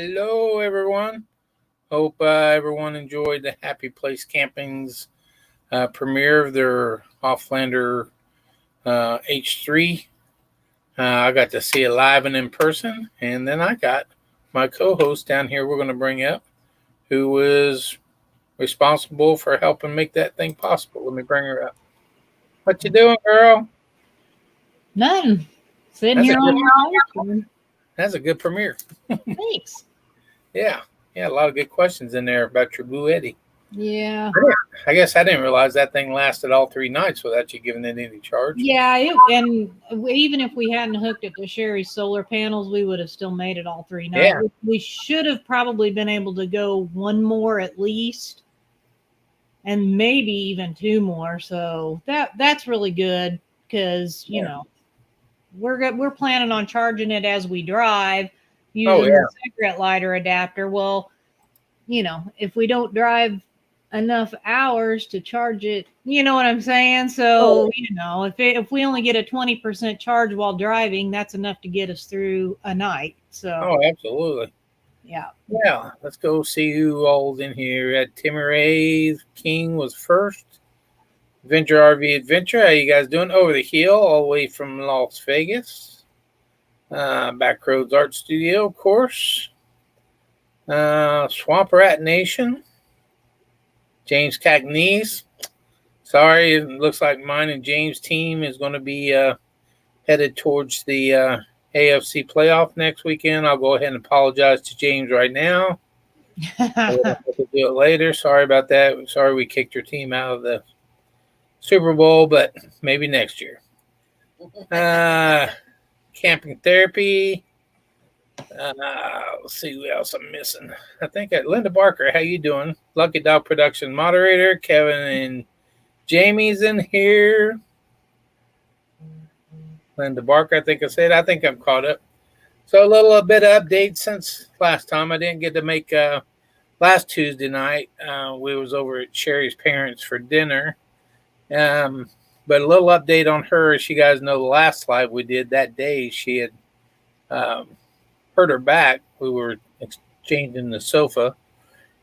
Hello, everyone. Hope everyone enjoyed the Happy Place Camping's premiere of their Offlander H3. I got to see it live and in person, and then I got my co-host down here. We're going to bring up who was responsible for helping make that thing possible. Let me bring her up. What you doing, girl? None. Sitting That's here a on good, my phone. that's a good premiere. Thanks. Yeah, a lot of good questions in there about your Blue Eddy. Yeah. I guess I didn't realize that thing lasted all 3 nights without you giving it any charge. Yeah, even if we hadn't hooked it to Sherry's solar panels, we would have still made it all 3 nights. Yeah. We should have probably been able to go one more at least, and maybe even two more. So that's really good because we're planning on charging it as we drive using the cigarette lighter adapter. Well, if we don't drive enough hours to charge it, you know what I'm saying? So, if we only get a 20% charge while driving, that's enough to get us through a night. So, absolutely. Yeah. Let's go see who all's in here. At Timmy Ray King was first. Venture RV Adventure, how you guys doing? Over the Hill, all the way from Las Vegas. Backroads Art Studio, of course. Swamp Rat Nation. James Cagnese. Sorry, it looks like mine and James' team is going to be headed towards the AFC playoff next weekend. I'll go ahead and apologize to James right now. We'll do it later. Sorry about that. Sorry we kicked your team out of the Super Bowl, but maybe next year. Camping Therapy. Let's see who else I'm missing. I think Linda Barker, how you doing? Lucky Dog Production moderator. Kevin and Jamie's in here. Linda Barker, I think I said. I think I'm caught up. So a little bit of update since last time. I didn't get to make last Tuesday night. We was over at Sherry's parents for dinner. But a little update on her. As you guys know, the last live we did that day, she had hurt her back. We were exchanging the sofa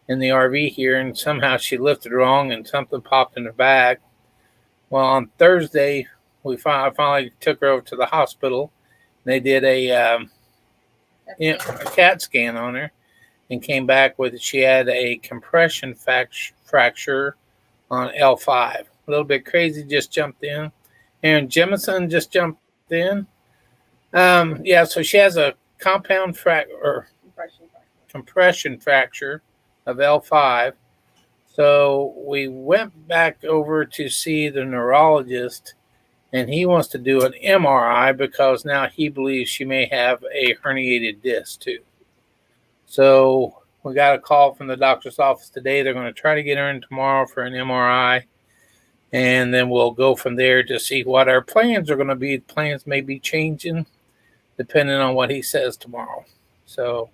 in the RV here, and somehow she lifted wrong and something popped in her back. Well, on Thursday, I finally took her over to the hospital. They did a CAT scan on her and came back with she had a compression fracture on L5. A little bit crazy, just jumped in. Aaron Jemison just jumped in. So she has a compound compression fracture of L5. So we went back over to see the neurologist, and he wants to do an MRI because now he believes she may have a herniated disc too. So we got a call from the doctor's office today. They're going to try to get her in tomorrow for an MRI, and then we'll go from there to see what our plans are going to be. Plans may be changing depending on what he says tomorrow. So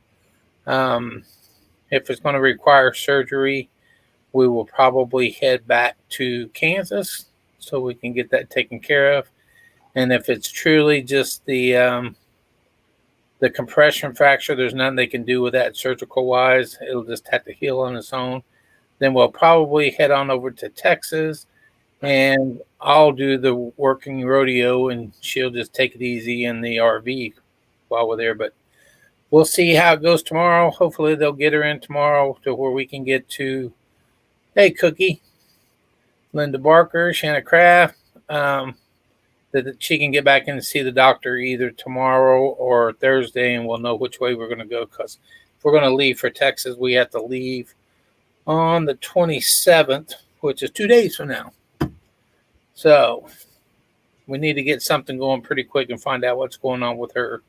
if it's going to require surgery, we will probably head back to Kansas so we can get that taken care of. And if it's truly just the compression fracture, there's nothing they can do with that surgical wise. It'll just have to heal on its own. Then we'll probably head on over to Texas, and I'll do the working rodeo, and she'll just take it easy in the RV while we're there. But we'll see how it goes tomorrow. Hopefully they'll get her in tomorrow to where we can get to, hey, Cookie, Linda Barker, Shanna Kraft, that she can get back in and see the doctor either tomorrow or Thursday, and we'll know which way we're going to go. Because if we're going to leave for Texas, we have to leave on the 27th, which is 2 days from now. So we need to get something going pretty quick and find out what's going on with her.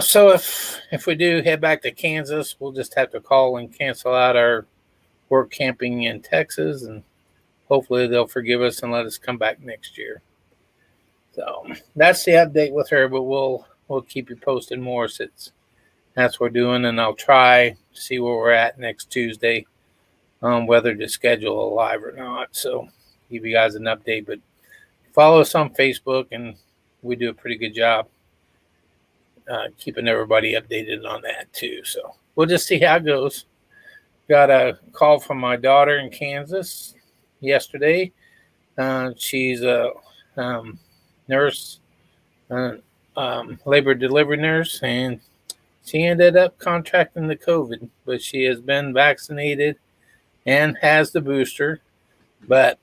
So if we do head back to Kansas, we'll just have to call and cancel out our work camping in Texas, and hopefully they'll forgive us and let us come back next year. So that's the update with her, but we'll keep you posted more since that's what we're doing, and I'll try to see where we're at next Tuesday on whether to schedule a live or not. So give you guys an update, but follow us on Facebook, and we do a pretty good job. keeping everybody updated on that too. So we'll just see how it goes. Got a call from my daughter in Kansas yesterday. She's a nurse, labor delivery nurse, and she ended up contracting the COVID, but she has been vaccinated and has the booster, but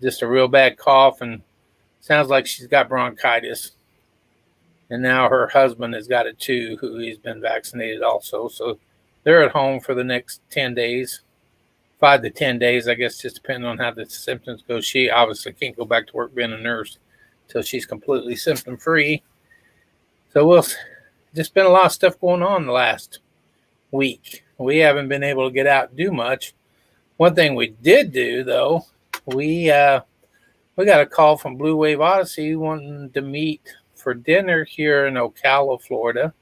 just a real bad cough, and sounds like she's got bronchitis. And now her husband has got it too, who he's been vaccinated also. So they're at home for the next 10 days, 5 to 10 days, I guess, just depending on how the symptoms go. She obviously can't go back to work being a nurse until she's completely symptom free. So we'll just been a lot of stuff going on the last week. We haven't been able to get out and do much. One thing we did do, though, we got a call from Blue Wave Odyssey wanting to meet for dinner here in Ocala, Florida.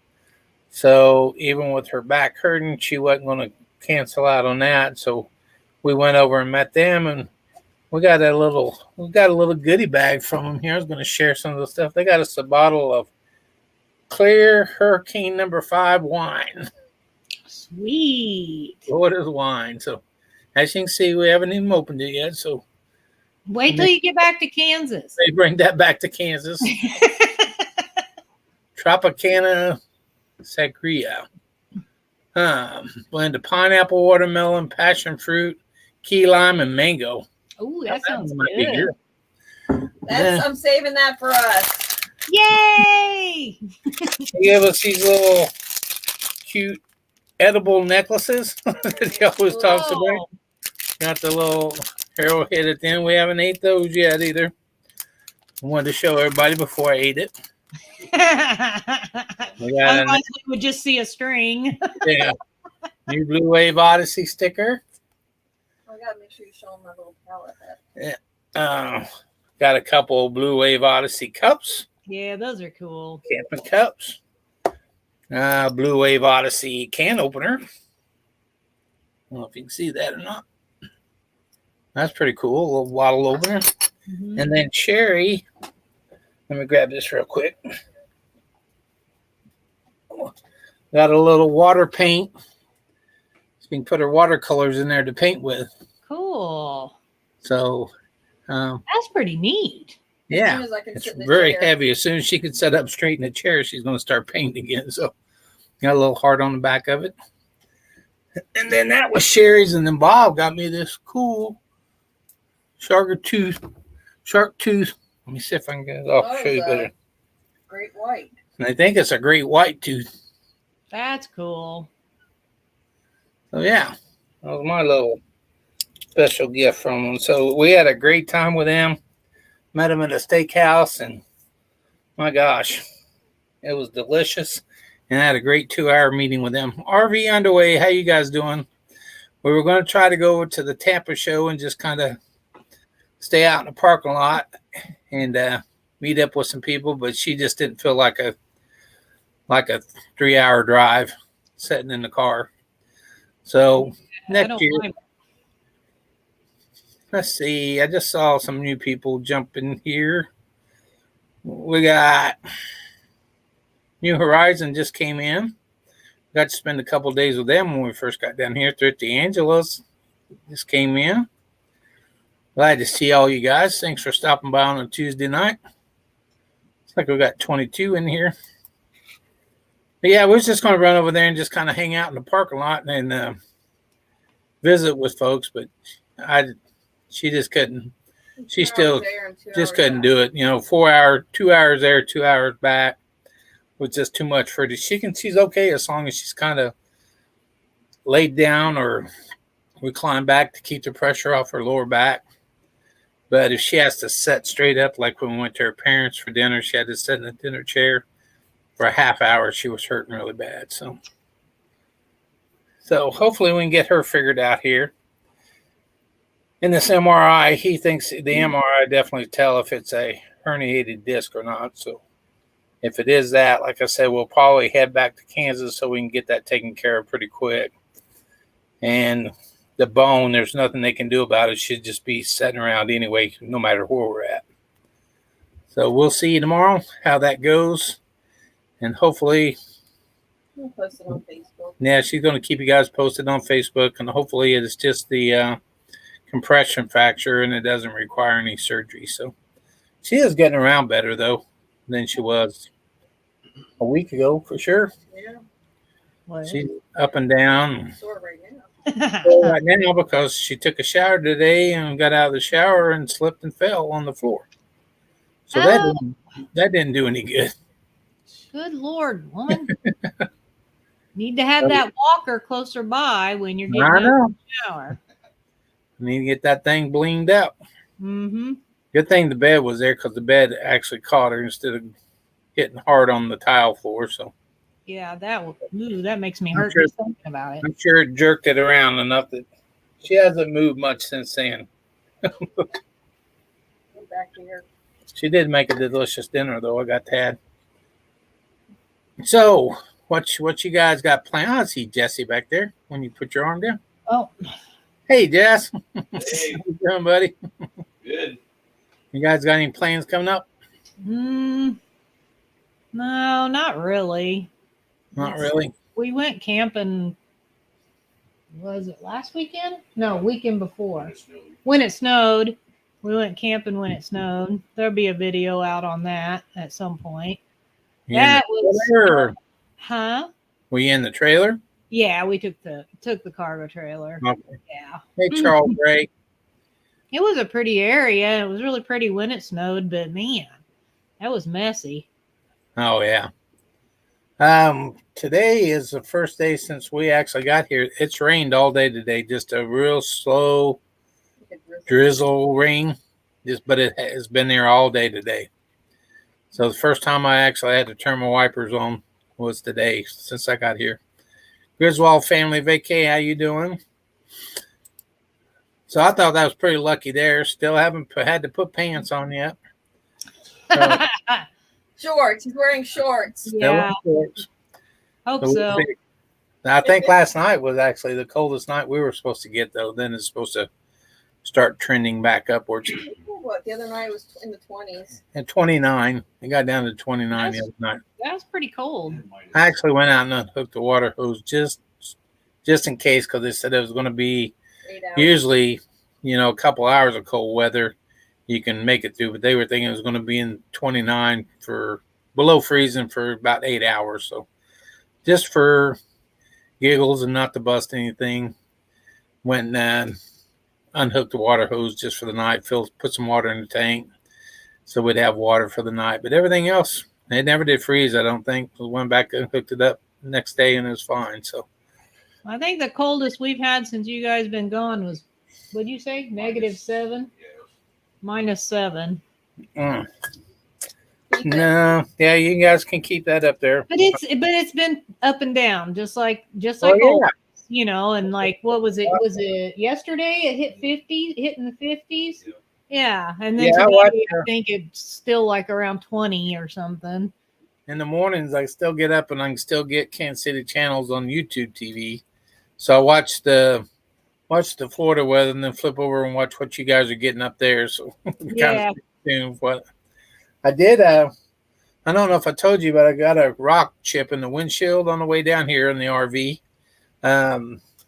So even with her back hurting, she wasn't going to cancel out on that. So we went over and met them, and we got a little goodie bag from them here. I was going to share some of the stuff. They got us a bottle of clear Hurricane No. 5 wine. Sweet. Florida's wine. So as you can see, we haven't even opened it yet. So wait till you get back to Kansas. They bring that back to Kansas. Tropicana Sangria. Blend of pineapple, watermelon, passion fruit, key lime, and mango. Oh, that sounds good. I'm saving that for us. Yay! He gave us these little cute edible necklaces that he always talks about. Got the little arrowhead at the end. We haven't ate those yet either. I wanted to show everybody before I ate it. Otherwise, we would just see a string. Yeah. New Blue Wave Odyssey sticker. I gotta make sure you show them my little palette. Yeah. Got a couple of Blue Wave Odyssey cups. Yeah, those are cool. Camping cups. Blue Wave Odyssey can opener. I don't know if you can see that or not. That's pretty cool. A little bottle opener. Mm-hmm. And then Cherry. Let me grab this real quick. Got a little water paint. So you can put her watercolors in there to paint with. Cool. So that's pretty neat. Yeah. It's very heavy. As soon as she can sit up straight in the chair, she's going to start painting again. So got a little heart on the back of it. And then that was Sherry's, and then Bob got me this cool shark tooth. Let me see if I can get it off. Show you better. Great white. And I think it's a great white tooth. That's cool. So yeah, that was my little special gift from them. So we had a great time with them. Met them at a steakhouse, and my gosh, it was delicious. And I had a great 2-hour meeting with them. RV underway. How you guys doing? We were going to try to go over to the Tampa show and just kind of stay out in the parking lot and meet up with some people, but she just didn't feel like a 3-hour drive sitting in the car. So next year, let's see. I just saw some new people jump in here. We got New Horizon just came in. Got to spend a couple days with them when we first got down here. Thrifty Angelos just came in. Glad to see all you guys. Thanks for stopping by on a Tuesday night. Looks like we got 22 in here. But yeah, we was just going to run over there and just kind of hang out in the parking lot and visit with folks. But she just couldn't. She still just couldn't do it. 4 hours, 2 hours there, 2 hours back was just too much for her. She's okay as long as she's kind of laid down or reclined back to keep the pressure off her lower back. But if she has to sit straight up, like when we went to her parents for dinner, she had to sit in a dinner chair for a half hour. She was hurting really bad. So hopefully we can get her figured out here. In this MRI, he thinks the MRI definitely tell if it's a herniated disc or not. So if it is that, like I said, we'll probably head back to Kansas so we can get that taken care of pretty quick. And the bone, there's nothing they can do about it. It should just be sitting around anyway, no matter where we're at. So we'll see you tomorrow, how that goes. And hopefully, We'll post it on Facebook. yeah, she's going to keep you guys posted on Facebook. And hopefully it's just the compression fracture and it doesn't require any surgery. So she is getting around better, though, than she was a week ago, for sure. Yeah, Well, She's up and down. sore right now. Right now because she took a shower today and got out of the shower and slipped and fell on the floor. So that didn't do any good. Good Lord, woman. Need to have that walker closer by when you're getting I out of know. the shower. I need to get that thing blinged out. Mm-hmm. Good thing the bed was there because the bed actually caught her instead of hitting hard on the tile floor. So Yeah, that makes me hurt sure. just thinking about it. I'm sure it jerked it around enough that she hasn't moved much since then. Go back here. She did make a delicious dinner, though. I got that. So, what you guys got planned? I see Jesse back there when you put your arm down. Oh, Hey, Jess. Hey, How you doing, buddy? good. You guys got any plans coming up? no, not really. Not really. We went camping. Was it last weekend? No, weekend before. When it snowed. We went camping when it snowed. There'll be a video out on that at some point. Yeah. That was, Trailer? huh? Were you in the trailer? Yeah, we took the cargo trailer. Okay. Yeah, Hey, Charles Ray. it was a pretty area. It was really pretty when it snowed, but man, that was messy. Oh yeah. Today is the first day since we actually got here. It's rained all day today. Just a real slow drizzle rain. But it has been there all day today. So the first time I actually had to turn my wipers on was today since I got here. Griswold family vacay, how you doing? So I thought that was pretty lucky there. Still haven't had to put pants on yet. So, Shorts. He's wearing shorts. still Yeah, in shorts. hope So so. we'll see. I think last night was actually the coldest night we were supposed to get, though. Then it's supposed to start trending back upwards. What? The other night was in the 20s. At 29, it got down to 29 the other night. That was pretty cold. I actually went out and unhooked the water hose just in case, because they said it was going to be 8 hours. usually, a couple hours of cold weather you can make it through, but they were thinking it was going to be in 29 for below freezing for about 8 hours. So just for giggles and not to bust anything, went and unhooked the water hose just for the night, put some water in the tank so we'd have water for the night. But everything else, it never did freeze, I don't think. We went back and hooked it up the next day and it was fine. So I think the coldest we've had since you guys been gone was, what'd you say? -7? -7. No, yeah, you guys can keep that up there. But it's been up and down, just like Oh, all, yeah. and like what was it? Was it yesterday? It hit 50, hitting the 50s. Yeah, and then Yeah, today I think it's still like around 20 or something. In the mornings, I still get up and I can still get Kansas City channels on YouTube TV. So I watch the Florida weather and then flip over and watch what you guys are getting up there. So Yeah. what I did. I don't know if I told you, but I got a rock chip in the windshield on the way down here in the RV.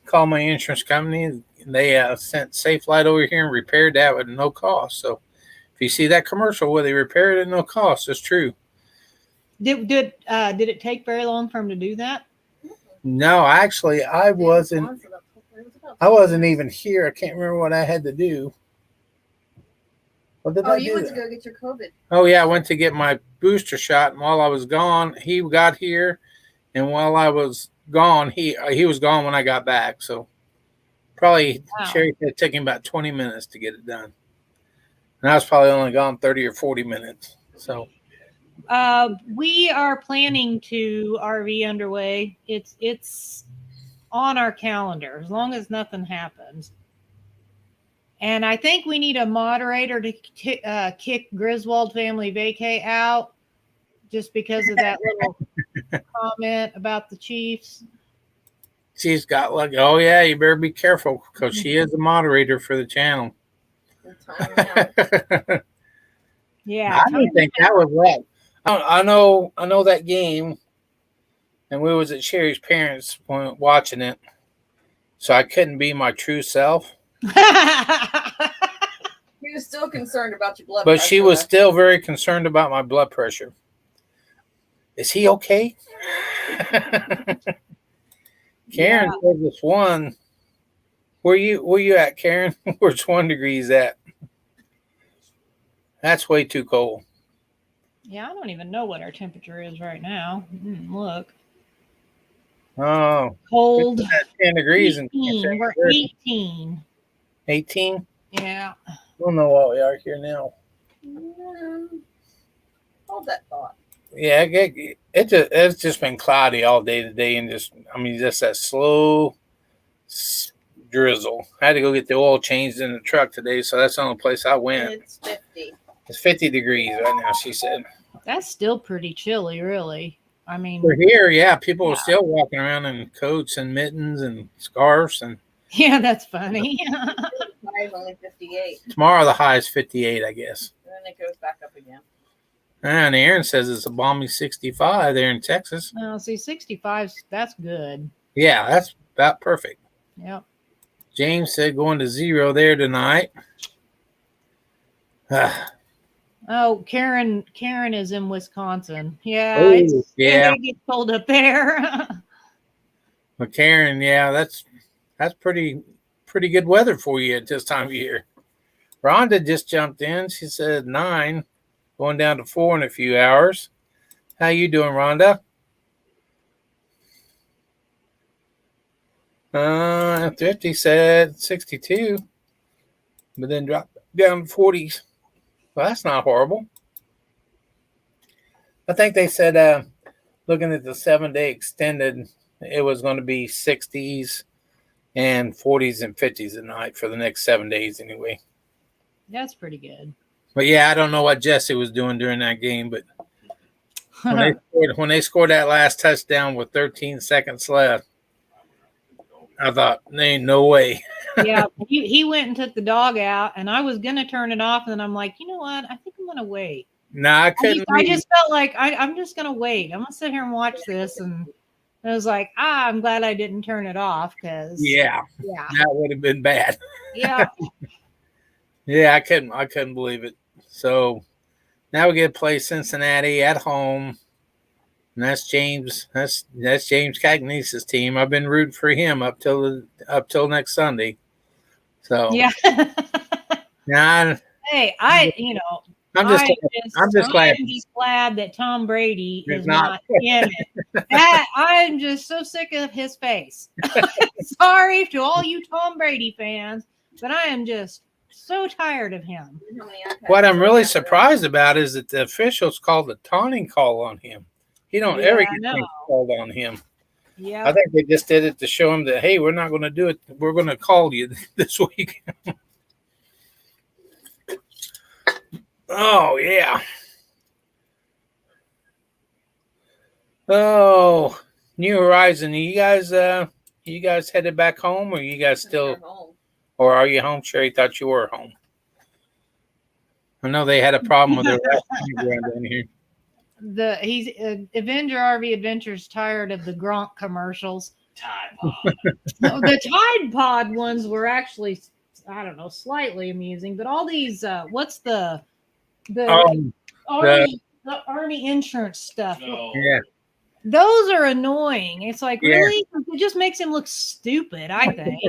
Called my insurance company. And they sent Safe Light over here and repaired that with no cost. So if you see that commercial where they repaired it at no cost, it's true. Did it take very long for him to do that? No, actually, I wasn't even here. I can't remember what I had to do. What did I do? You went to go get your COVID. Oh, yeah, I went to get my booster shot, and while I was gone, he got here, and while I was gone, he was gone when I got back. So probably Sherry said it took him about 20 minutes to get it done, and I was probably only gone 30 or 40 minutes. So we are planning to RV underway. It's on our calendar as long as nothing happens. And I think we need a moderator to kick Griswold family vacay out just because of that little comment about the Chiefs. she's got like, oh yeah, you better be careful because she is a moderator for the channel. Yeah, I didn't think that was right. I know that game, and we was at Sherry's parents watching it, so I couldn't be my true self. He was still concerned about your blood But pressure. she was still very concerned about my blood pressure. Is he okay? Karen said this one. Where you at, Karen? Where's 1 degrees at? That's way too cold. Yeah, I don't even know what our temperature is right now. Look. Oh, Cold. 10 degrees and We're 18. 18? Yeah. I don't know what we are here now. Hold that thought. Yeah, it's just been cloudy all day today, and just that slow drizzle. I had to go get the oil changed in the truck today, so that's the only place I went. It's 50. It's 50 degrees right now, she said. That's still pretty chilly, really. I mean, we're here, yeah. People are still walking around in coats and mittens and scarves, and yeah, that's funny. High is only 58. Tomorrow the high is 58, I guess. And then it goes back up again. And Aaron says it's a balmy 65 there in Texas. Oh, see, 65, that's good. Yeah, that's about perfect. Yep. James said going to 0 there tonight. Oh, Karen is in Wisconsin. Yeah, yeah. It gets cold up there. But Karen, yeah, that's pretty good weather for you at this time of year. Rhonda just jumped in. She said 9, going down to 4 in a few hours. How you doing, Rhonda? 50 said 62, but then dropped down to 40s. Well, that's not horrible. I think they said, looking at the 7-day extended, it was going to be 60s and 40s and 50s at night for the next 7 days anyway. That's pretty good. But yeah, I don't know what Jesse was doing during that game, but when they scored that last touchdown with 13 seconds left, I thought, there ain't no way. Yeah, he went and took the dog out, and I was going to turn it off, and then I'm like, you know what? I think I'm going to wait. No, I couldn't. I just felt like I'm just going to wait. I'm going to sit here and watch this, and I was like, I'm glad I didn't turn it off because yeah, that would have been bad. Yeah. Yeah, I couldn't believe it. So now we get to play Cincinnati at home. And that's James Cagnese's team. I've been rooting for him up till next Sunday. So yeah. Now, hey, I'm just glad that Tom Brady is not in it. I'm just so sick of his face. Sorry to all you Tom Brady fans, but I am just so tired of him. What I'm really surprised about is that the officials called a taunting call on him. He don't ever get things called on him. Yeah, I think they just did it to show him that, hey, we're not going to do it. We're going to call you this week. Oh yeah. Oh, New Horizon. You guys headed back home, or you guys still home? Or are you home? Sherry thought you were home. I know they had a problem with their last down here. He's Avenger RV Adventures tired of the Gronk commercials. Tide Pod. The Tide Pod ones were actually, I don't know, slightly amusing, but all these what's the Army insurance stuff? Yeah, those are annoying. It's like, really? It just makes him look stupid, I think.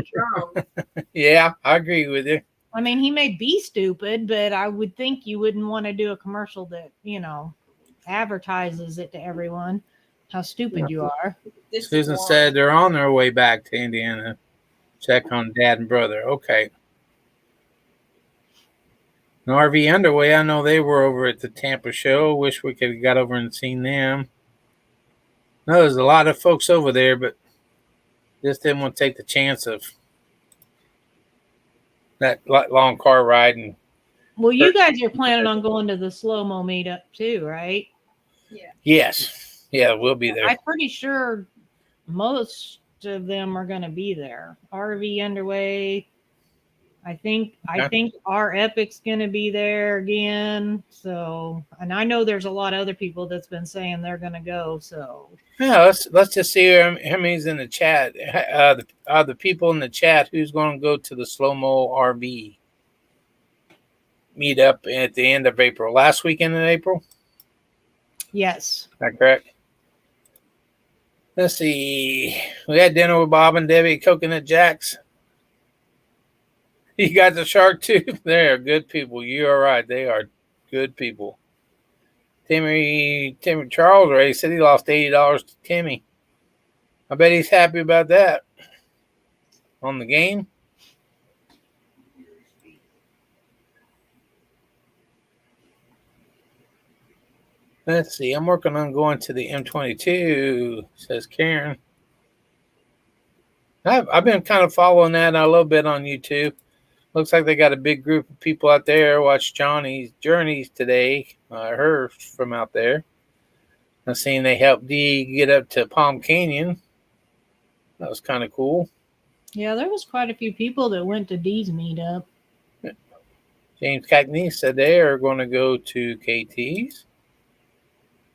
Yeah, I agree with you. I mean, he may be stupid, but I would think you wouldn't want to do a commercial that, advertises it to everyone how stupid you are. Susan said they're on their way back to Indiana. Check on dad and brother. Okay. No RV Underway, I know they were over at the Tampa show. Wish we could have got over and seen them. No, there's a lot of folks over there, but just didn't want to take the chance of that long car ride. And well, you guys are planning on going to the slow-mo meetup too, right? Yeah. Yes. Yeah, we'll be there. I'm pretty sure most of them are going to be there. RV Underway, I think Okay. our Epic's gonna be there again. So, and I know there's a lot of other people that's been saying they're gonna go. So, Yeah, let's just see how many's in the chat. The people in the chat who's going to go to the Slow Mo RV meetup at the end of April, last weekend in April. yes. Is that correct? Let's see. We had dinner with Bob and Debbie at Coconut Jacks. You got the shark too. They are good people. You are right. They are good people. Timmy Charles Ray said he lost $80 to Timmy. I bet he's happy about that. On the game. Let's see. I'm working on going to the M22, says Karen. I've been kind of following that a little bit on YouTube. Looks like they got a big group of people out there. Watch Johnny's Journeys today. I heard from out there. I seen they helped Dee get up to Palm Canyon. That was kind of cool. Yeah, there was quite a few people that went to Dee's meetup. James Cagney said they are going to go to KT's.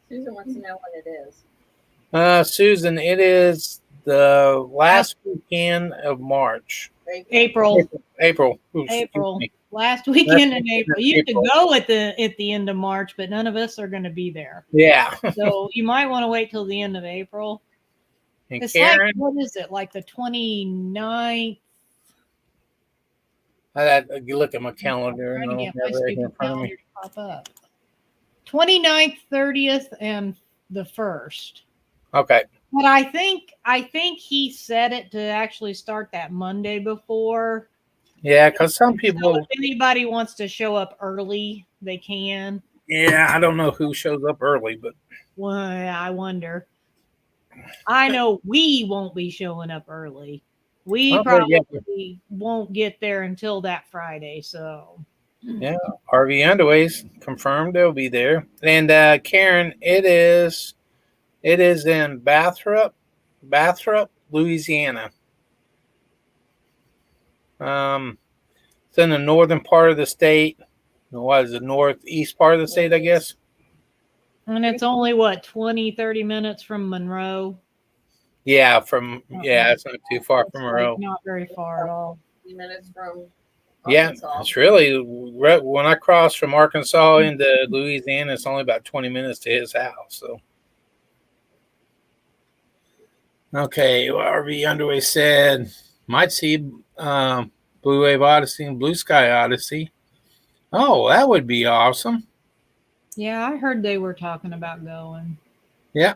Susan wants to know when it is. Susan, it is the last weekend of March. April. Oops, April. Last weekend in April. You could go at the end of March, but none of us are going to be there. Yeah. So you might want to wait till the end of April. And It's Karen, like, what is it? Like the 29th? you look at my calendar I'm and trying to I'll get my have it right here in stupid front of calendar me. to pop up. 29th, 30th, and the 1st. Okay. But I think he said it to actually start that Monday before. Yeah, because some So people. if anybody wants to show up early, they can. Yeah, I don't know who shows up early, but Well, I wonder. I know we won't be showing up early. We Okay, probably won't get there until that Friday. So yeah, RV Underways confirmed they'll be there. And Karen, it is in Bathrop, Louisiana. It's in the northern part of the state. What is the northeast part of the state, I guess? and it's only what 20, 30 minutes from Monroe. Yeah, it's not too far from Monroe. Like not very far at all. 50 minutes from Arkansas. Yeah, it's really when I cross from Arkansas into Louisiana, it's only about 20 minutes to his house. So, okay, well, RV Underway said might see Blue Wave Odyssey and Blue Sky Odyssey. Oh, that would be awesome. Yeah, I heard they were talking about going. Yeah.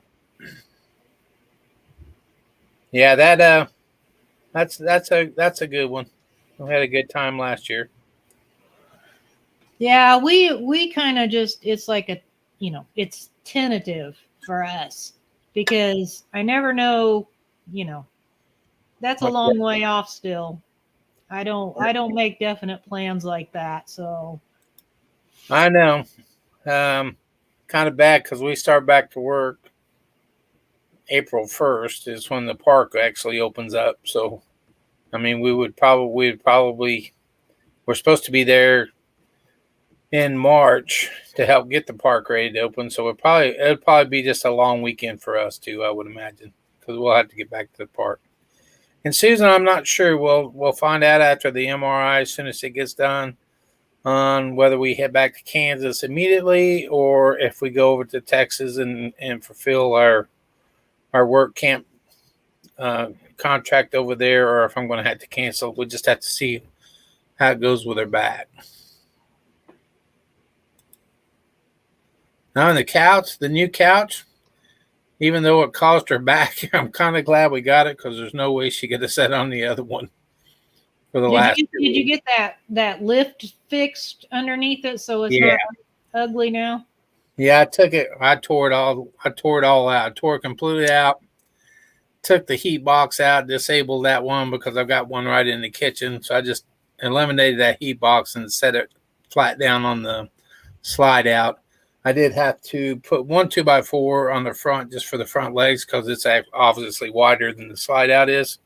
Yeah, that's a good one. We had a good time last year. Yeah, we kind of just it's like it's tentative for us because I never know, that's a long way off still. I don't make definite plans like that, so I know. Kind of bad because we start back to work April 1st is when the park actually opens up. So, I mean, we're supposed to be there in March to help get the park ready to open. So it'd probably be just a long weekend for us too, I would imagine, because we'll have to get back to the park. And Susan, I'm not sure. We'll find out after the MRI as soon as it gets done on whether we head back to Kansas immediately or if we go over to Texas and fulfill our work camp contract over there, or if I'm going to have to cancel. We'll just have to see how it goes with her back. Now on the new couch, even though it cost her back, I'm kind of glad we got it because there's no way she could have sat on the other one for the last. Did you get that lift fixed underneath it so it's not ugly now? Yeah, I took it. I tore it all out. I tore it completely out. Took the heat box out, disabled that one because I've got one right in the kitchen. So I just eliminated that heat box and set it flat down on the slide out. I did have to put one 2x4 on the front just for the front legs because it's obviously wider than the slide out is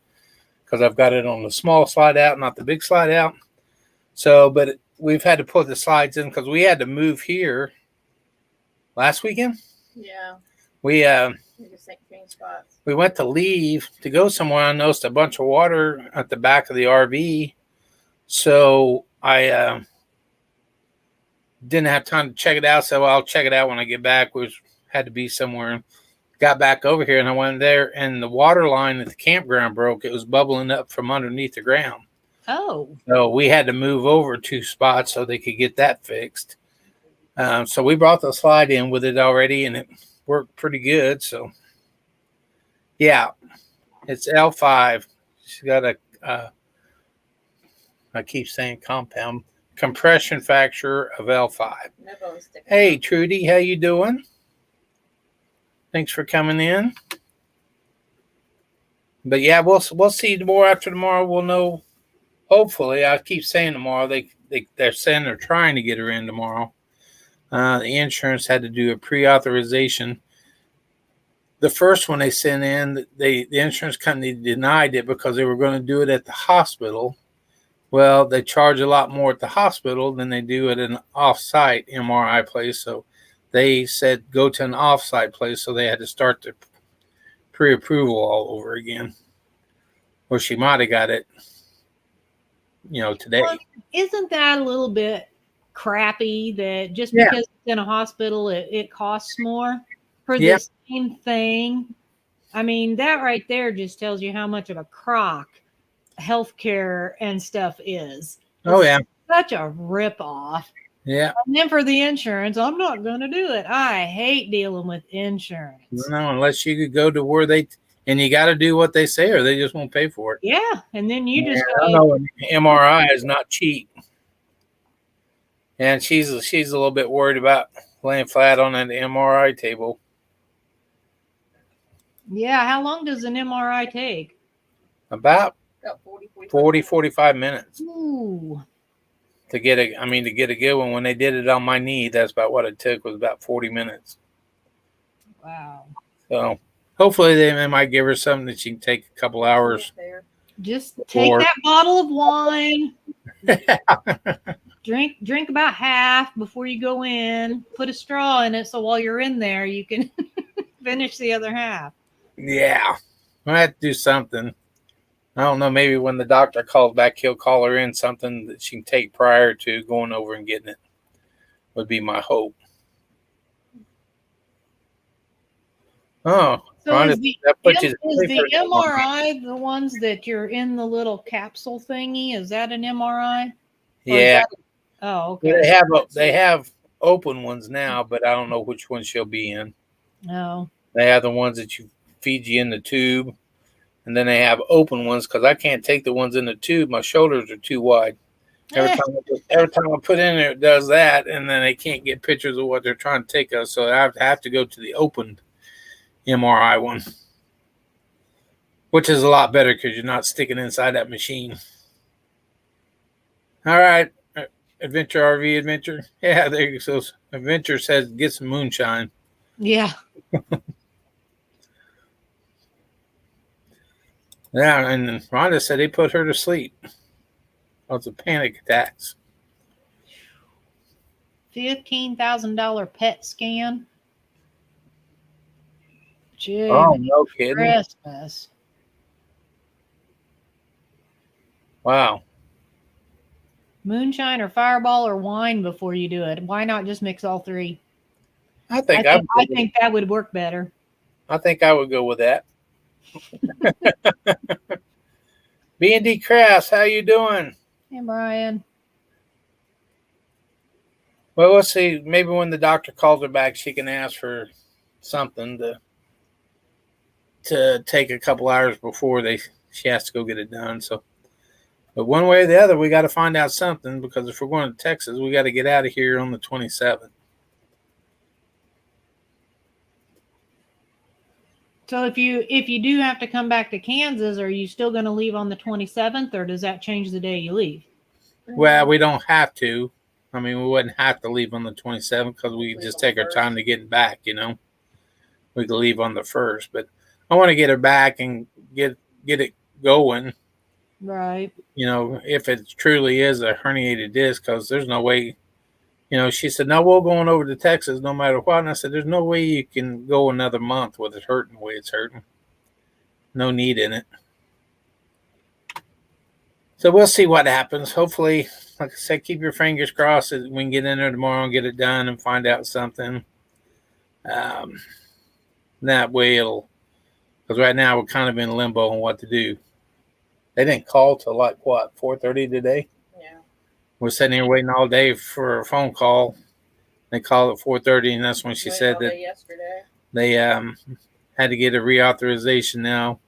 because I've got it on the small slide out, not the big slide out. So, but we've had to put the slides in because we had to move here last weekend. Yeah. We You just think change spots. we went to leave to go somewhere. I noticed a bunch of water at the back of the RV, so I didn't have time to check it out. So I'll check it out when I get back. We had to be somewhere. Got back over here and I went there, and the water line at the campground broke. It was bubbling up from underneath the ground. Oh, So we had to move over 2 spots so they could get that fixed. So we brought the slide in with it already, and it worked pretty good. So yeah, it's L5. She's got a I keep saying compound compression fracture of L5. No bone sticking Hey out. Trudy, how you doing? Thanks for coming in. But yeah, we'll see more after tomorrow. We'll know. Hopefully, I keep saying tomorrow. They're saying they're trying to get her in tomorrow. The insurance had to do a pre-authorization. The first one they sent in, the insurance company denied it because they were going to do it at the hospital. Well, they charge a lot more at the hospital than they do at an off-site MRI place. So they said go to an off-site place. So they had to start the pre-approval all over again. Or she might have got it, today. well, isn't that a little bit crappy that just Yeah. because it's in a hospital, it costs more for Yeah. the same thing? I mean, that right there just tells you how much of a crock healthcare and stuff is. Oh, yeah. Such a ripoff. Yeah. And then for the insurance, I'm not going to do it. I hate dealing with insurance. No, unless you could go to where and you got to do what they say or they just won't pay for it. Yeah, and then you just I go, know an MRI is not cheap. And she's a little bit worried about laying flat on an MRI table. yeah, how long does an MRI take? About About 40, 45 minutes Ooh, to get a good one. When they did it on my knee, that's about what it took, was about 40 minutes. wow. So hopefully they might give her something that she can take a couple hours. There. Just take Or- that bottle of wine, drink about half before you go in, put a straw in it so while you're in there you can finish the other half. Yeah. I have to do something. I don't know. Maybe when the doctor calls back, he'll call her in something that she can take prior to going over and getting it. Would be my hope. Oh, So Rhonda, is the, that puts you to is sleep the for a while. MRI the ones that you're in the little capsule thingy? Is that an MRI? Or is Yeah, that- oh, okay. they have open ones now, but I don't know which one she'll be in. No. They have the ones that you feed you in the tube, and then they have open ones because I can't take the ones in the tube. My shoulders are too wide. Every time I put in there, it does that, and then they can't get pictures of what they're trying to take us. So I have to go to the open MRI one, which is a lot better because you're not sticking inside that machine. All right, Adventure RV Adventure. Yeah, there you go. So Adventure says get some moonshine. Yeah. Yeah, and Rhonda said they put her to sleep. Lots of panic attacks. $15,000 PET scan. Gee, Oh, no kidding. Christmas. Wow. Moonshine or Fireball or wine before you do it. Why not just mix all three? I think I think that would work better. I think I would go with that. B&D Crafts, how you doing? Hey, Brian. Well, let's see. Maybe when the doctor calls her back, she can ask for something to take a couple hours before she has to go get it done. So, but one way or the other, we got to find out something because if we're going to Texas, we got to get out of here on the 27th. So if you do have to come back to Kansas, are you still going to leave on the 27th, or does that change the day you leave? Well, we don't have to. I mean, we wouldn't have to leave on the 27th because we could Leave just on take the our 1st. time to get back, We could leave on the 1st, but I want to get her back and get it going Right. If it truly is a herniated disc, because there's no way, she said, no, we're going over to Texas no matter what. And I said, there's no way you can go another month with it hurting the way it's hurting. No need in it. So we'll see what happens. Hopefully, like I said, keep your fingers crossed that we can get in there tomorrow and get it done and find out something. That way because right now we're kind of in limbo on what to do. They didn't call till 4:30 today? Yeah. We're sitting here waiting all day for a phone call. They called at 4:30, and that's when she said that yesterday. they had to get a reauthorization now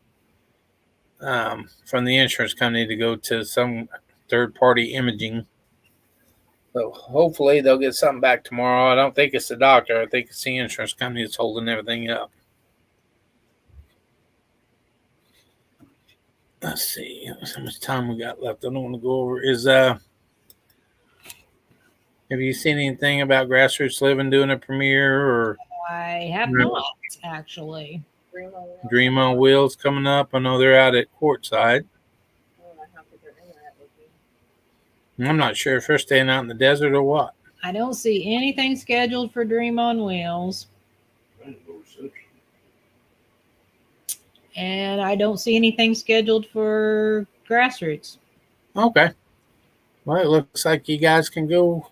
from the insurance company to go to some third-party imaging. So hopefully they'll get something back tomorrow. I don't think it's the doctor. I think it's the insurance company that's holding everything up. Let's see how much time we got left. I don't want to go over. Have you seen anything about Grassroots Living doing a premiere or I have not actually. Dream on Wheels coming up? I know they're out at Courtside. I'm not sure if they're staying out in the desert or what. I don't see anything scheduled for Dream on Wheels. And I don't see anything scheduled for Grassroots. Okay. Well, it looks like you guys can go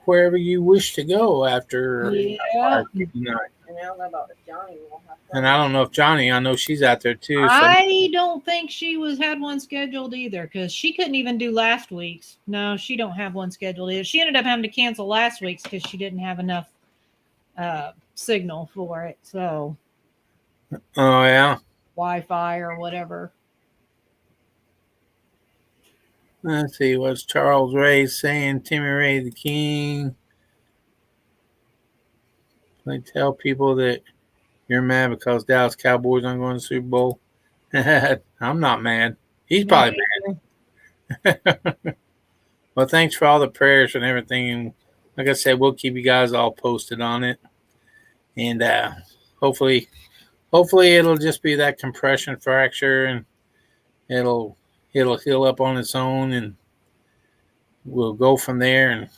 wherever you wish to go after Yeah. tonight. And I don't know about if Johnny will have to. And I don't know if Johnny, I know she's out there too. So. I don't think she had one scheduled either, because she couldn't even do last week's. No, she don't have one scheduled either. She ended up having to cancel last week's because she didn't have enough signal for it. So. Oh, yeah. Wi-Fi or whatever. Let's see, what's Charles Ray saying? Timmy Ray the King. They tell people that you're mad because Dallas Cowboys aren't going to the Super Bowl. I'm not mad. He's probably mad. Well, thanks for all the prayers and everything. And like I said, we'll keep you guys all posted on it. And hopefully it'll just be that compression fracture and it'll heal up on its own, and we'll go from there, and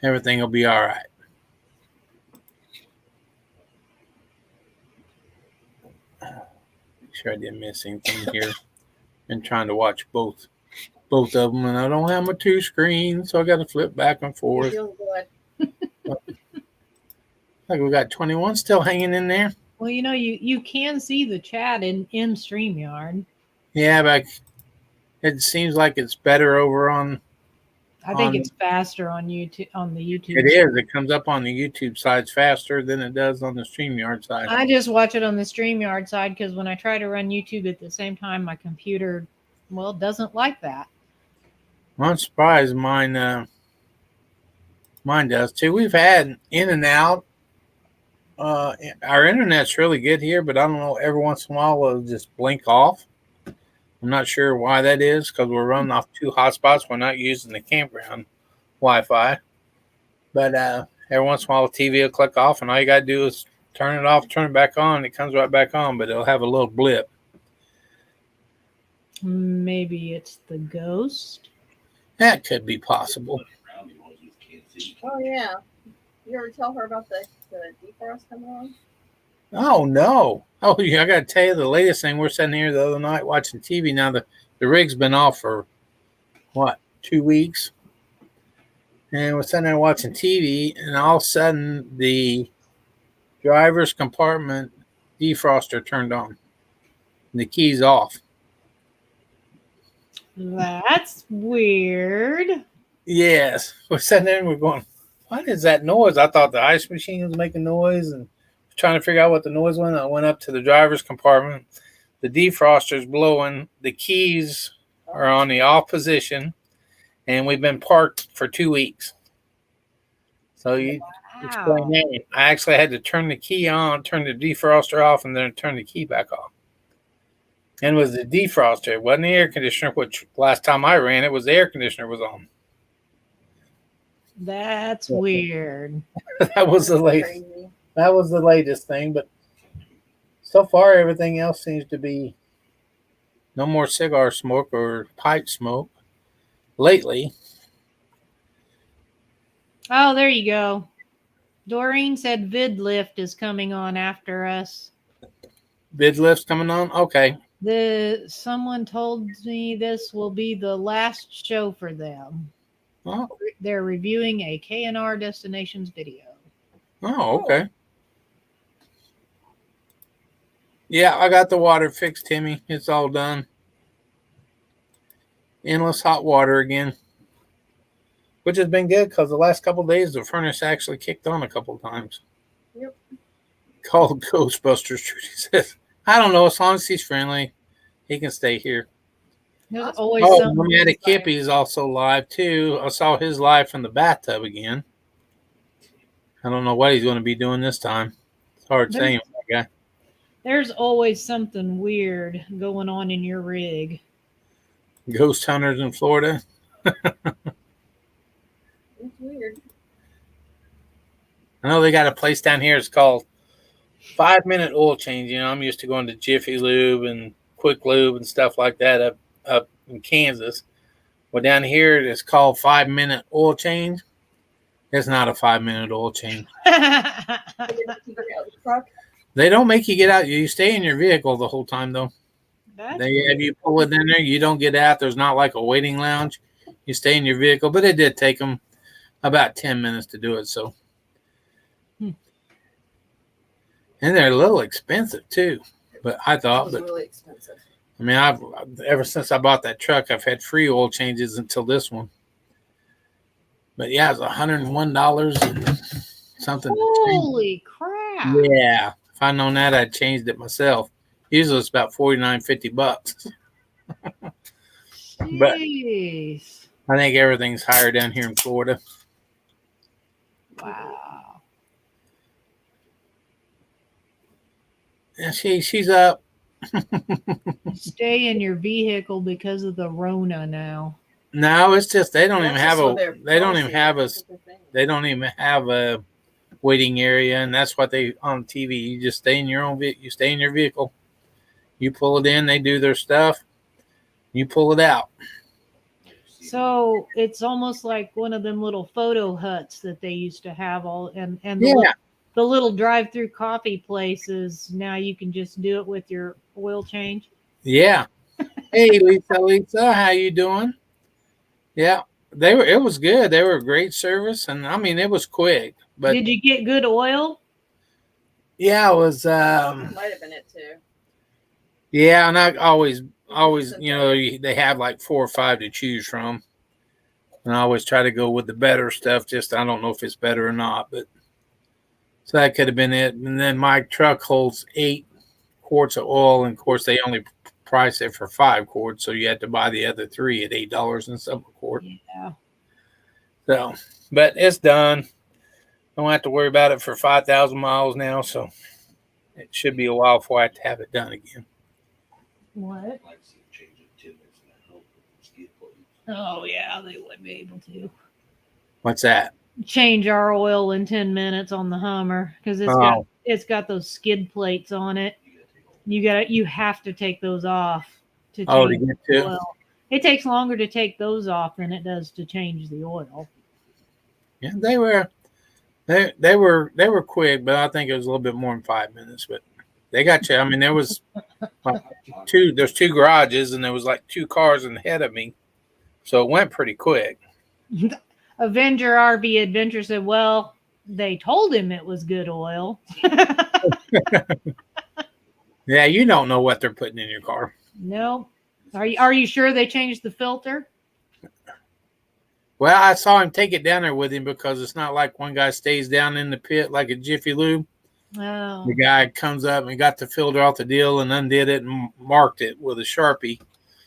everything will be all right. Make sure I didn't miss anything here. Been trying to watch both of them, and I don't have my two screens, so I got to flip back and forth. You're doing good. Like we got 21 still hanging in there. Well, you can see the chat in StreamYard. Yeah, but it seems like it's better over on. I think it's faster on YouTube. On the YouTube. It is. It comes up on the YouTube side faster than it does on the StreamYard side. I just watch it on the StreamYard side because when I try to run YouTube at the same time, my computer, doesn't like that. Well, I'm surprised mine does too. We've had in and out. Our internet's really good here, but I don't know. Every once in a while, it'll just blink off. I'm not sure why that is, because we're running off two hotspots. We're not using the campground Wi-Fi. But every once in a while, the TV will click off, and all you got to do is turn it off, turn it back on. It comes right back on, but it'll have a little blip. Maybe it's the ghost. That could be possible. Oh, yeah. You ever tell her about the defrost coming on? Oh, no. Oh, yeah, I got to tell you the latest thing. We're sitting here the other night watching TV. Now, the rig's been off for, 2 weeks? And we're sitting there watching TV, and all of a sudden, the driver's compartment defroster turned on. And the key's off. That's weird. Yes. We're sitting there and we're going, what is that noise? I thought the ice machine was making noise and trying to figure out what the noise was. I went up to the driver's compartment. The defroster's blowing. The keys are on the off position. And we've been parked for 2 weeks. So you explain that. I actually had to turn the key on, turn the defroster off, and then turn the key back off. And it was the defroster. It wasn't the air conditioner, which last time I ran, it was the air conditioner was on. That's weird. That was the latest. That was the latest thing, but so far everything else seems to be No more cigar smoke or pipe smoke lately. Oh, there you go. Doreen said VidLift is coming on after us. VidLift's coming on? Okay. Someone told me this will be the last show for them. Oh, They're reviewing a K&R Destinations video. oh, okay. Yeah, I got the water fixed, Timmy. It's all done. Endless hot water again, which has been good because the last couple of days the furnace actually kicked on a couple of times. Yep. Called Ghostbusters, Trudy says. I don't know. As long as he's friendly, he can stay here. There's always Oh, some. Nomadic Kippy is also live too. I saw his live from the bathtub again. I don't know what he's going to be doing this time. It's hard saying, my guy. There's always something weird going on in your rig. Ghost hunters in Florida. It's weird. I know they got a place down here. It's called 5-Minute Oil Change. You know, I'm used to going to Jiffy Lube and Quick Lube and stuff like that up in Kansas. Well, down here it's called 5-Minute Oil Change. It's not a 5-minute oil change. They don't make you get out. You stay in your vehicle the whole time, though. They have you pull it in there. You don't get out. There's not like a waiting lounge. You stay in your vehicle. But it did take them about 10 minutes to do it. So, and they're a little expensive too. But I thought, It was really expensive. I mean, I've ever since I bought that truck, I've had free oil changes until this one. But yeah, it's $101 and something. Holy crap! Yeah, if I'd known that, I'd changed it myself. Usually it's about $49-$50. But Jeez. I think everything's higher down here in Florida. Wow. Yeah, she's up. Stay in your vehicle because of the Rona now. No, it's just they don't even have a waiting area, and that's what they on TV. You just stay in your own you stay in your vehicle. You pull it in, they do their stuff. You pull it out. So it's almost like one of them little photo huts that they used to have and Yeah. the little drive-through coffee places. Now you can just do it with your oil change. Yeah. Hey, Lisa, how you doing? Yeah, it was good. They were great service, and I mean it was quick. But did you get good oil? Yeah, it was. Might have been it too. Yeah, and I always, they have like 4 or 5 to choose from, and I always try to go with the better stuff. Just I don't know if it's better or not, but so that could have been it. And then my truck holds 8 quarts of oil, and of course they only price it for 5 quarts, so you had to buy the other 3 at $8 and some a quart. Yeah. So, but it's done. Don't have to worry about it for 5,000 miles now, so it should be a while before I have to have it done again. What? Oh yeah, they would be able to What's that? change our oil in 10 minutes on the Hummer because it's got those skid plates on it. You have to take those off to change the oil. It takes longer to take those off than it does to change the oil. Yeah, they were quick, but I think it was a little bit more than 5 minutes. But they got you. I mean, there was there's 2 garages, and there was like 2 cars ahead of me, so it went pretty quick. Avenger RV Adventure said, "Well, they told him it was good oil." Yeah, you don't know what they're putting in your car. No. Are you sure they changed the filter? Well, I saw him take it down there with him because it's not like one guy stays down in the pit like a Jiffy Lube. Oh. The guy comes up and got the filter off the deal and undid it and marked it with a Sharpie.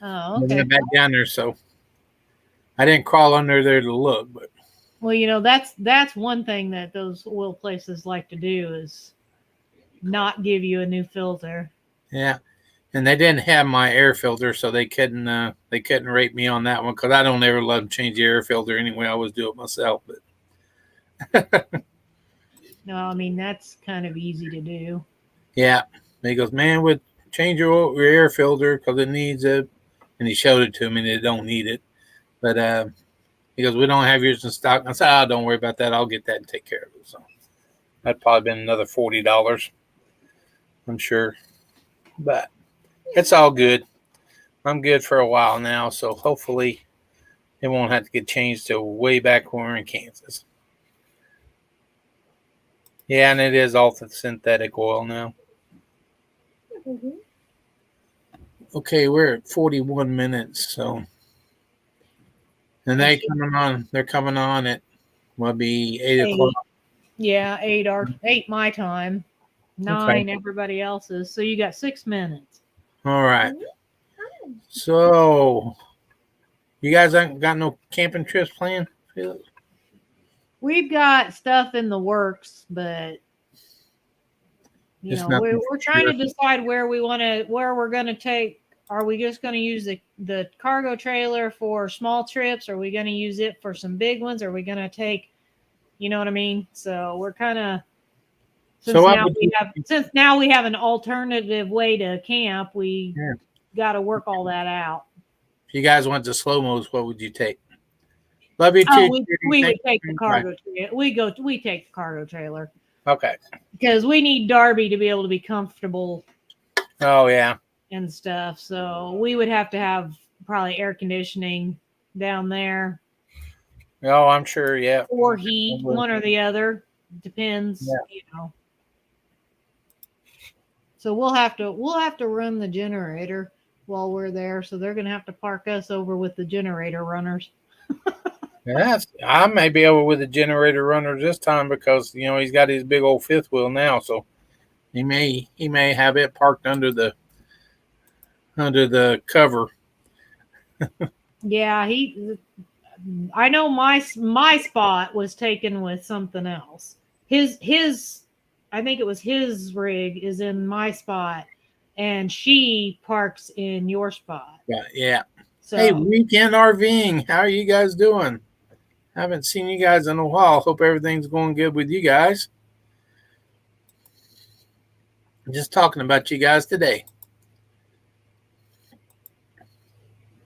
Oh, And okay. went back down there, so I didn't crawl under there to look. But Well, that's one thing that those oil places like to do is not give you a new filter. yeah, and they didn't have my air filter, so they couldn't rate me on that one because I don't ever let them change the air filter anyway. I always do it myself. But No, I mean that's kind of easy to do. yeah, he goes, man, with change your air filter because it needs it. And he showed it to me, and it don't need it. But he goes, we don't have yours in stock. I said, don't worry about that. I'll get that and take care of it. So that'd probably been another $40, I'm sure. But it's all good. I'm good for a while now, so hopefully it won't have to get changed till way back when we're in Kansas. Yeah, and it is all synthetic oil now. Mm-hmm. Okay, we're at 41 minutes, so and they're coming on at will be 8:00. Yeah, 8 my time. 9 everybody else's. So you got 6 minutes. All right. So you guys haven't got no camping trips planned? We've got stuff in the works, but we're trying to decide where we're gonna take. Are we just gonna use the cargo trailer for small trips? Are we gonna use it for some big ones? Are we gonna take, you know what I mean? So we're kind of since now we have an alternative way to camp, we got to work all that out. If you guys went to slow mos, what would you take? Love you too. We would take the cargo trailer. We take the cargo trailer. Okay. Because we need Darby to be able to be comfortable. Oh yeah. And stuff. So we would have to have probably air conditioning down there. Oh, I'm sure. Yeah. Or heat, one or the other. Depends. Yeah. So we'll have to run the generator while we're there. So they're gonna have to park us over with the generator runners. Yes, I may be over with the generator runner this time because he's got his big old fifth wheel now, so he may have it parked under the cover. Yeah, I know my spot was taken with something else. His I think it was his rig is in my spot, and she parks in your spot. Yeah. So, hey, weekend RVing. How are you guys doing? Haven't seen you guys in a while. Hope everything's going good with you guys. I'm just talking about you guys today.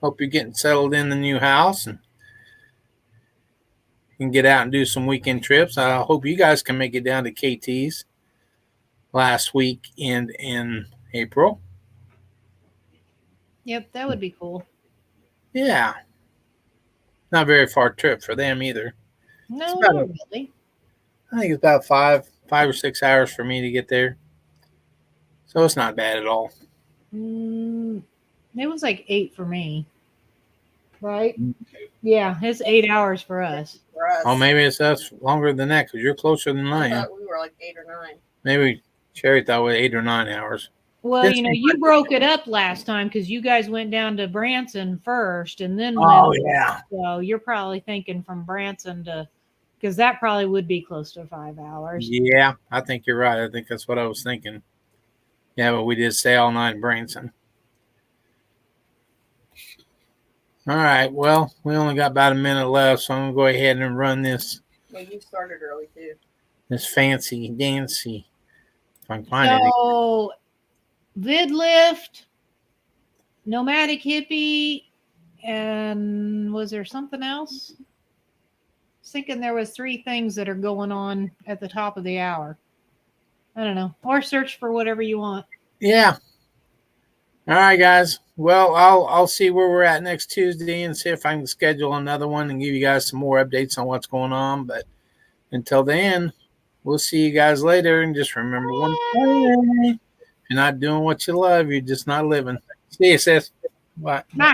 Hope you're getting settled in the new house and can get out and do some weekend trips. I hope you guys can make it down to KT's last week in April. Yep, that would be cool. Yeah. Not a very far trip for them either. No, not really. I think it's about 5 or 6 hours for me to get there. So it's not bad at all. It was like 8 for me. Right? Yeah, it's 8 hours for us. Oh, maybe it's us longer than that because you're closer than I am. I thought we were like 8 or 9. Maybe Sherry thought we were 8 or 9 hours. Well, you broke it up last time because you guys went down to Branson first and then yeah. So you're probably thinking from Branson to, because that probably would be close to 5 hours. Yeah, I think you're right. I think that's what I was thinking. Yeah, but we did stay all night in Branson. All right. Well, we only got about a minute left, so I'm going to go ahead and run this. Well, you started early too. This fancy dancy. If I can find it. So, VidLift, Nomadic Hippie, and was there something else? I was thinking there was 3 things that are going on at the top of the hour. I don't know. Or search for whatever you want. Yeah. All right, guys. Well, I'll see where we're at next Tuesday and see if I can schedule another one and give you guys some more updates on what's going on. But until then, we'll see you guys later. And just remember one thing. If you're not doing what you love, you're just not living. See you, sis. Bye. Bye.